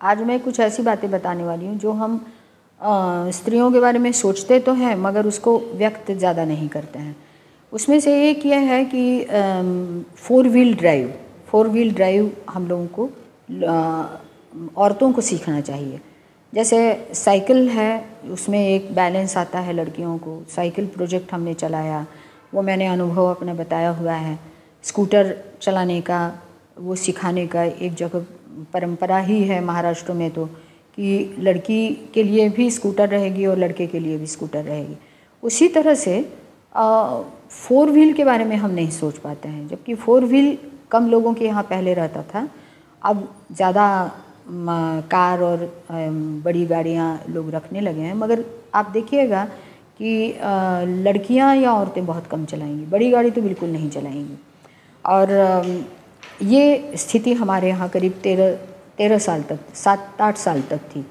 आज मैं कुछ ऐसी बातें बताने वाली हूँ जो हम स्त्रियों के बारे में सोचते तो हैं मगर उसको व्यक्त ज़्यादा नहीं करते हैं। उसमें से एक यह है कि फोर व्हील ड्राइव हम लोगों को औरतों को सीखना चाहिए। जैसे साइकिल है, उसमें एक बैलेंस आता है लड़कियों को। साइकिल प्रोजेक्ट हमने चलाया, वो मैंने अनुभव अपना बताया हुआ है। स्कूटर चलाने का, वो सिखाने का एक जगह परंपरा ही है महाराष्ट्र में तो, कि लड़की के लिए भी स्कूटर रहेगी और लड़के के लिए भी स्कूटर रहेगी। उसी तरह से फोर व्हील के बारे में हम नहीं सोच पाते हैं, जबकि फोर व्हील कम लोगों के यहाँ पहले रहता था। अब ज़्यादा कार और बड़ी गाड़ियाँ लोग रखने लगे हैं, मगर आप देखिएगा कि लड़कियाँ या औरतें बहुत कम चलाएंगी, बड़ी गाड़ी तो बिल्कुल नहीं चलाएंगी। और ये स्थिति हमारे यहाँ करीब 13 साल तक, 7-8 साल तक थी।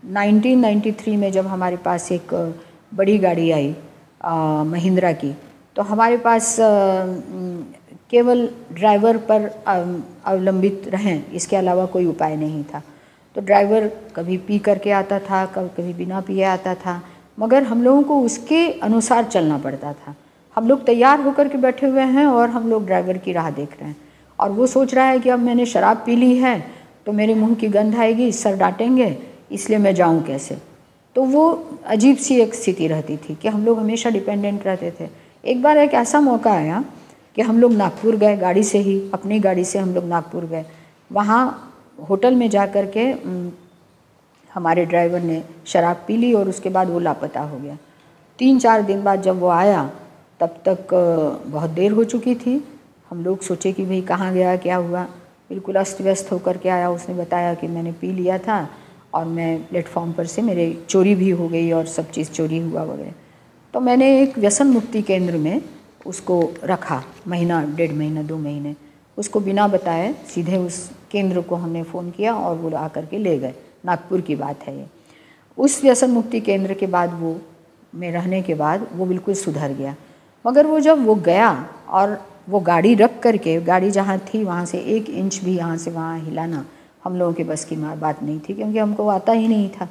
1993 में जब हमारे पास एक बड़ी गाड़ी आई महिंद्रा की, तो हमारे पास केवल ड्राइवर पर अवलंबित रहें, इसके अलावा कोई उपाय नहीं था। तो ड्राइवर कभी पी करके आता था, कभी बिना पिए आता था, मगर हम लोगों को उसके अनुसार चलना पड़ता था। हम लोग तैयार होकर के बैठे हुए हैं और हम लोग ड्राइवर की राह देख रहे हैं, और वो सोच रहा है कि अब मैंने शराब पी ली है तो मेरे मुंह की गंध आएगी, सर डांटेंगे, इसलिए मैं जाऊं कैसे। तो वो अजीब सी एक स्थिति रहती थी कि हम लोग हमेशा डिपेंडेंट रहते थे। एक बार एक ऐसा मौका आया कि हम लोग नागपुर गए, गाड़ी से ही, अपनी गाड़ी से हम लोग नागपुर गए। वहाँ होटल में जा कर के हमारे ड्राइवर ने शराब पी ली और उसके बाद वो लापता हो गया। 3-4 दिन बाद जब वो आया तब तक बहुत देर हो चुकी थी। हम लोग सोचे कि भाई कहाँ गया, क्या हुआ। बिल्कुल अस्त व्यस्त होकर के आया। उसने बताया कि मैंने पी लिया था और मैं प्लेटफॉर्म पर से मेरे चोरी भी हो गई और सब चीज़ चोरी हुआ वगैरह। तो मैंने एक व्यसन मुक्ति केंद्र में उसको रखा, महीना, 1.5 महीना, 2 महीने। उसको बिना बताए सीधे उस केंद्र को हमने फ़ोन किया और वो आकर के ले गए। नागपुर की बात है ये। उस व्यसन मुक्ति केंद्र के बाद वो में रहने के बाद वो बिल्कुल सुधर गया। मगर वो जब वो गया और वो गाड़ी रख करके, गाड़ी जहाँ थी वहाँ से 1 इंच भी यहाँ से वहाँ हिलाना हम लोगों के बस की बात नहीं थी, क्योंकि हमको आता ही नहीं था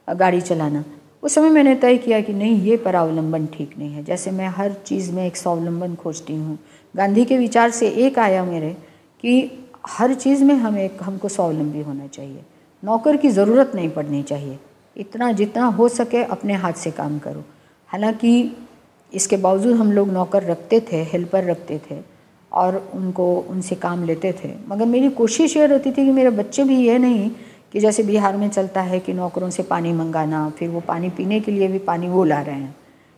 गाड़ी चलाना। उस समय मैंने तय किया कि नहीं, ये परावलंबन ठीक नहीं है। जैसे मैं हर चीज़ में एक स्वावलंबन खोजती हूँ, गांधी के विचार से एक आया मेरे कि हर चीज़ में हमको स्वावलंबी होना चाहिए। नौकर की ज़रूरत नहीं पड़नी चाहिए। इतना जितना हो सके अपने हाथ से काम करो। हालांकि इसके बावजूद हम लोग नौकर रखते थे, हेल्पर रखते थे और उनसे काम लेते थे, मगर मेरी कोशिश ये रहती थी कि मेरे बच्चे भी ये नहीं कि जैसे बिहार में चलता है कि नौकरों से पानी मंगाना, फिर वो पानी पीने के लिए भी पानी वो ला रहे हैं,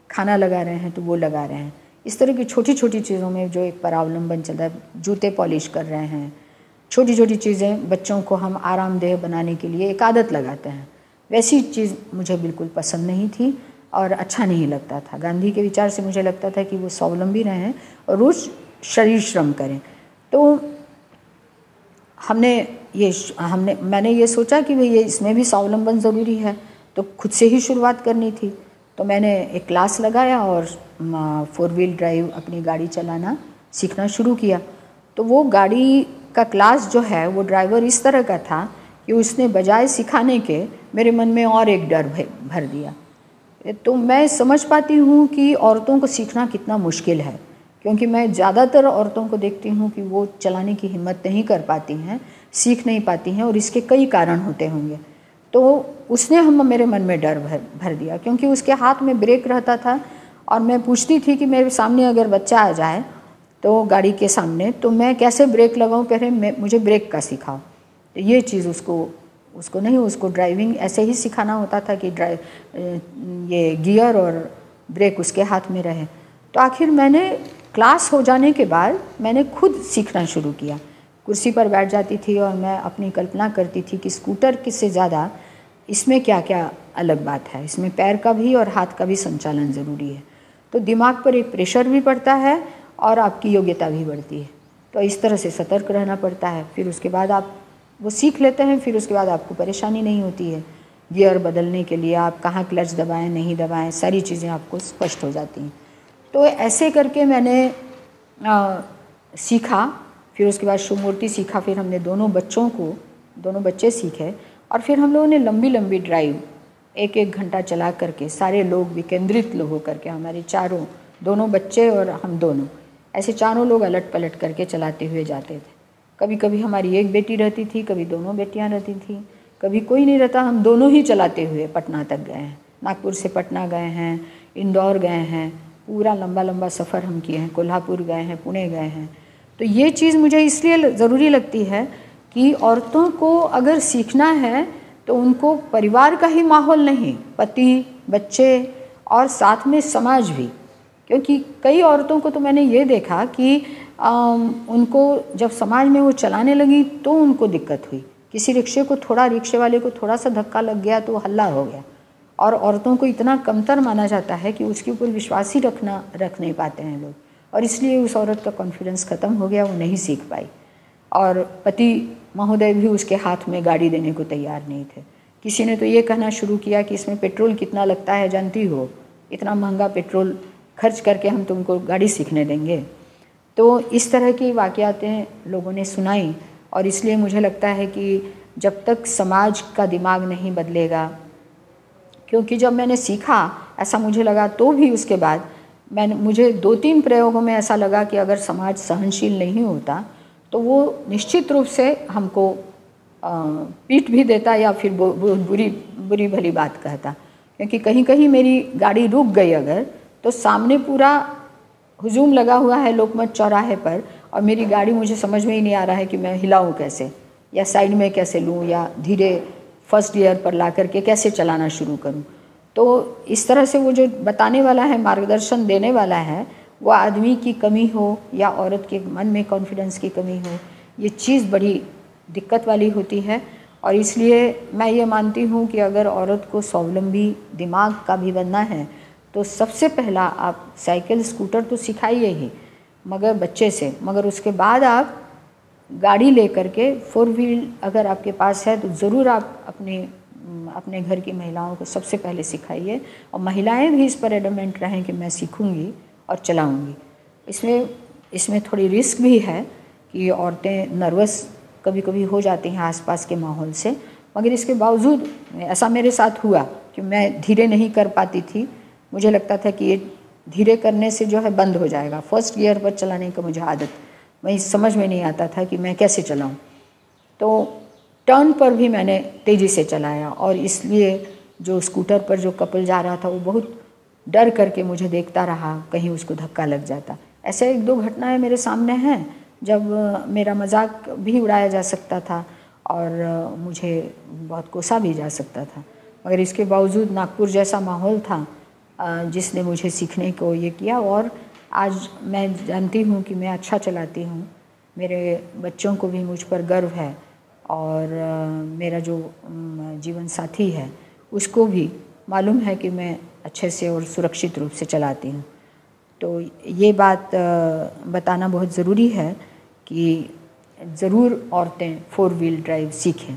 खाना लगा रहे हैं तो वो लगा रहे हैं। इस तरह की छोटी छोटी चीज़ों में जो एक परावलंबन चल रहा है, जूते पॉलिश कर रहे हैं, छोटी छोटी चीज़ें बच्चों को हम आरामदेह बनाने के लिए एक आदत लगाते हैं, वैसी चीज़ मुझे बिल्कुल पसंद नहीं थी और अच्छा नहीं लगता था। गांधी के विचार से मुझे लगता था कि वो स्वावलंबी रहें और रोज़ शरीर श्रम करें। तो मैंने ये सोचा कि भाई ये इसमें भी स्वावलंबन ज़रूरी है, तो खुद से ही शुरुआत करनी थी। तो मैंने एक क्लास लगाया और 4 व्हील ड्राइव अपनी गाड़ी चलाना सीखना शुरू किया। तो वो गाड़ी का क्लास जो है वो ड्राइवर इस तरह का था कि उसने बजाय सिखाने के मेरे मन में और एक डर भर दिया। तो मैं समझ पाती हूँ कि औरतों को सीखना कितना मुश्किल है, क्योंकि मैं ज़्यादातर औरतों को देखती हूँ कि वो चलाने की हिम्मत नहीं कर पाती हैं, सीख नहीं पाती हैं, और इसके कई कारण होते होंगे। तो उसने मेरे मन में डर भर दिया, क्योंकि उसके हाथ में ब्रेक रहता था और मैं पूछती थी कि मेरे सामने अगर बच्चा आ जाए तो गाड़ी के सामने, तो मैं कैसे ब्रेक लगाऊं, कह रहे मुझे ब्रेक का सिखाओ। तो ये चीज़ उसको ड्राइविंग ऐसे ही सिखाना होता था कि ये गियर और ब्रेक उसके हाथ में रहे। तो आखिर मैंने क्लास हो जाने के बाद मैंने खुद सीखना शुरू किया। कुर्सी पर बैठ जाती थी और मैं अपनी कल्पना करती थी कि स्कूटर से ज़्यादा इसमें क्या क्या अलग बात है, इसमें पैर का भी और हाथ का भी संचालन ज़रूरी है। तो दिमाग पर एक प्रेशर भी पड़ता है और आपकी योग्यता भी बढ़ती है। तो इस तरह से सतर्क रहना पड़ता है। फिर उसके बाद आप वो सीख लेते हैं, फिर उसके बाद आपको परेशानी नहीं होती है। गियर बदलने के लिए आप कहाँ क्लच दबाएं, नहीं दबाएं, सारी चीज़ें आपको स्पष्ट हो जाती हैं। तो ऐसे करके मैंने सीखा। फिर उसके बाद शिवमूर्ति सीखा। फिर हमने दोनों बच्चे सीखे और फिर हम लोगों ने लंबी लंबी ड्राइव 1-1 घंटा चला करके सारे लोग विकेंद्रित हो करके, हमारे चारों, दोनों बच्चे और हम दोनों, ऐसे चारों लोग अलट पलट करके चलाते हुए जाते थे। कभी कभी हमारी एक बेटी रहती थी, कभी दोनों बेटियां रहती थी, कभी कोई नहीं रहता, हम दोनों ही चलाते हुए पटना तक गए हैं। नागपुर से पटना गए हैं, इंदौर गए हैं, पूरा लंबा लंबा सफ़र हम किए हैं, कोल्हापुर गए हैं, पुणे गए हैं। तो ये चीज़ मुझे इसलिए ज़रूरी लगती है कि औरतों को अगर सीखना है तो उनको परिवार का ही माहौल नहीं, पति, बच्चे और साथ में समाज भी, क्योंकि कई औरतों को तो मैंने ये देखा कि उनको जब समाज में वो चलाने लगी तो उनको दिक्कत हुई। किसी रिक्शे वाले को थोड़ा सा धक्का लग गया तो हल्ला हो गया, और औरतों को इतना कमतर माना जाता है कि उसके ऊपर विश्वास ही रख नहीं पाते हैं लोग, और इसलिए उस औरत का कॉन्फिडेंस ख़त्म हो गया, वो नहीं सीख पाई। और पति महोदय भी उसके हाथ में गाड़ी देने को तैयार नहीं थे। किसी ने तो ये कहना शुरू किया कि इसमें पेट्रोल कितना लगता है जानती हो, इतना महंगा पेट्रोल खर्च करके हम तुमको गाड़ी सीखने देंगे। तो इस तरह की वाक़यातें लोगों ने सुनाई, और इसलिए मुझे लगता है कि जब तक समाज का दिमाग नहीं बदलेगा, क्योंकि जब मैंने सीखा ऐसा मुझे लगा, तो भी उसके बाद मुझे 2-3 प्रयोगों में ऐसा लगा कि अगर समाज सहनशील नहीं होता तो वो निश्चित रूप से हमको पीट भी देता या फिर बुरी भली बात कहता। क्योंकि कहीं कहीं मेरी गाड़ी रुक गई अगर, तो सामने पूरा हुजूम लगा हुआ है लोकमत चौराहे पर, और मेरी गाड़ी, मुझे समझ में ही नहीं आ रहा है कि मैं हिलाऊं कैसे, या साइड में कैसे लूं, या धीरे फर्स्ट गियर पर ला करके कैसे चलाना शुरू करूं। तो इस तरह से वो जो बताने वाला है, मार्गदर्शन देने वाला है, वो आदमी की कमी हो या औरत के मन में कॉन्फिडेंस की कमी हो, ये चीज़ बड़ी दिक्कत वाली होती है। और इसलिए मैं ये मानती हूँ कि अगर औरत को स्वावलंबी दिमाग का भी बनना है तो सबसे पहला आप साइकिल स्कूटर तो सिखाइए ही, मगर बच्चे से, मगर उसके बाद आप गाड़ी ले करके 4 व्हील अगर आपके पास है तो ज़रूर आप अपने घर की महिलाओं को सबसे पहले सिखाइए, और महिलाएं भी इस पर एडमेंट रहें कि मैं सीखूंगी और चलाऊंगी। इसमें थोड़ी रिस्क भी है कि औरतें नर्वस कभी कभी हो जाती हैं आसपास के माहौल से, मगर इसके बावजूद ऐसा मेरे साथ हुआ कि मैं धीरे नहीं कर पाती थी। मुझे लगता था कि ये धीरे करने से जो है बंद हो जाएगा। फर्स्ट गियर पर चलाने का मुझे आदत, वही समझ में नहीं आता था कि मैं कैसे चलाऊं। तो टर्न पर भी मैंने तेज़ी से चलाया, और इसलिए जो स्कूटर पर जो कपल जा रहा था वो बहुत डर करके मुझे देखता रहा, कहीं उसको धक्का लग जाता। ऐसे 1-2 घटनाएं मेरे सामने हैं जब मेरा मजाक भी उड़ाया जा सकता था और मुझे बहुत कोसा भी जा सकता था, मगर इसके बावजूद नागपुर जैसा माहौल था जिसने मुझे सीखने को ये किया। और आज मैं जानती हूँ कि मैं अच्छा चलाती हूँ, मेरे बच्चों को भी मुझ पर गर्व है, और मेरा जो जीवन साथी है उसको भी मालूम है कि मैं अच्छे से और सुरक्षित रूप से चलाती हूँ। तो ये बात बताना बहुत ज़रूरी है कि ज़रूर औरतें 4 व्हील ड्राइव सीखें।